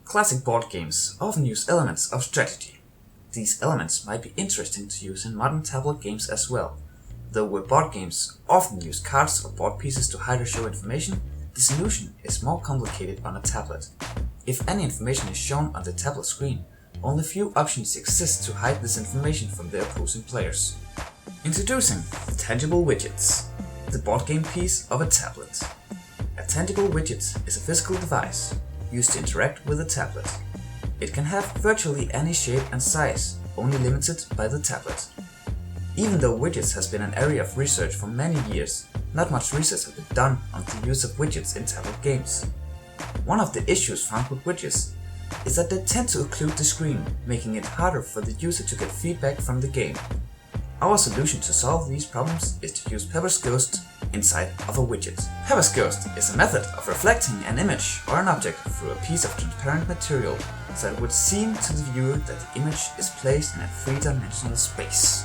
Classic board games often use elements of strategy. These elements might be interesting to use in modern tablet games as well. Though where board games often use cards or board pieces to hide or show information, the solution is more complicated on a tablet. If any information is shown on the tablet screen, only few options exist to hide this information from the opposing players. Introducing tangible widgets, the board game piece of a tablet. A tangible widget is a physical device used to interact with a tablet. It can have virtually any shape and size, only limited by the tablet. Even though widgets has been an area of research for many years, not much research has been done on the use of widgets in tablet games. One of the issues found with widgets is that they tend to occlude the screen, making it harder for the user to get feedback from the game. Our solution to solve these problems is to use Pepper's Ghost inside of a widget. Pepper's Ghost is a method of reflecting an image or an object through a piece of transparent material, so it would seem to the viewer that the image is placed in a three-dimensional space.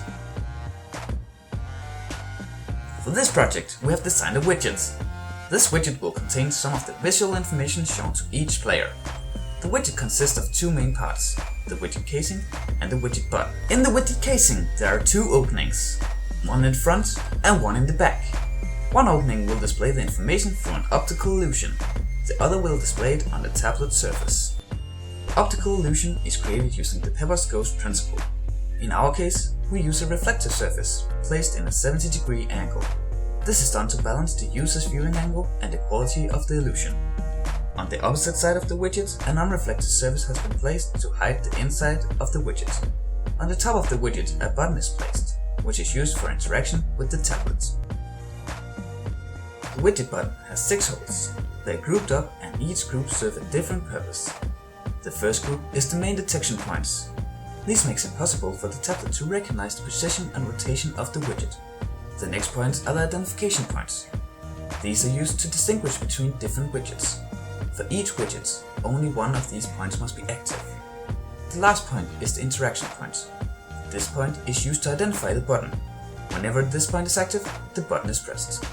For this project, we have designed a widget. This widget will contain some of the visual information shown to each player. The widget consists of two main parts, the widget casing and the widget button. In the widget casing, there are two openings, one in front and one in the back. One opening will display the information through an optical illusion, the other will display it on the tablet surface. Optical illusion is created using the Pepper's Ghost principle. In our case, we use a reflective surface placed in a 70-degree angle. This is done to balance the user's viewing angle and the quality of the illusion. On the opposite side of the widget, a non-reflective surface has been placed to hide the inside of the widget. On the top of the widget, a button is placed, which is used for interaction with the tablet. The widget button has 6 holes. They are grouped up and each group serves a different purpose. The first group is the main detection points. This makes it possible for the tablet to recognize the position and rotation of the widget. The next points are the identification points. These are used to distinguish between different widgets. For each widget, only one of these points must be active. The last point is the interaction point. This point is used to identify the button. Whenever this point is active, the button is pressed.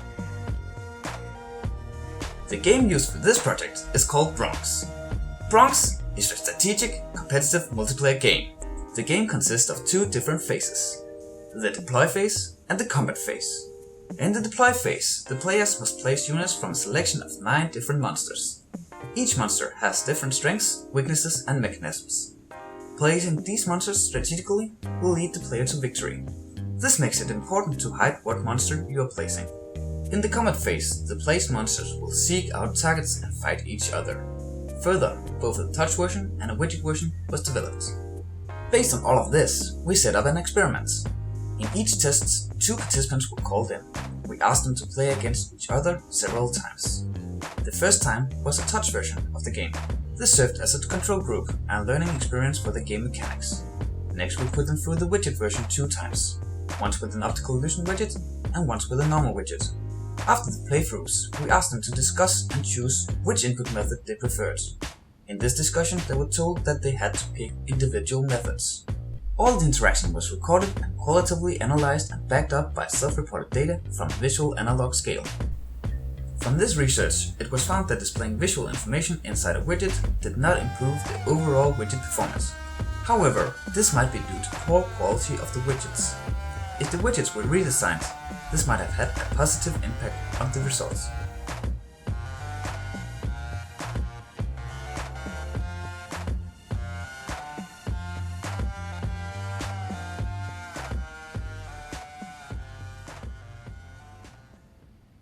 The game used for this project is called Bronks. Bronks is a strategic, competitive multiplayer game. The game consists of two different phases, the deploy phase and the combat phase. In the deploy phase, the players must place units from a selection of 9 different monsters. Each monster has different strengths, weaknesses and mechanisms. Placing these monsters strategically will lead the player to victory. This makes it important to hide what monster you are placing. In the combat phase, the placed monsters will seek out targets and fight each other. Further, both a touch version and a widget version was developed. Based on all of this, we set up an experiment. In each test, 2 participants were called in. We asked them to play against each other several times. The first time was a touch version of the game. This served as a control group and learning experience for the game mechanics. Next we put them through the widget version 2 times, once with an optical illusion widget and once with a normal widget. After the playthroughs, we asked them to discuss and choose which input method they preferred. In this discussion, they were told that they had to pick individual methods. All the interaction was recorded and qualitatively analyzed and backed up by self-reported data from a visual analog scale. From this research, it was found that displaying visual information inside a widget did not improve the overall widget performance. However, this might be due to poor quality of the widgets. If the widgets were redesigned, this might have had a positive impact on the results.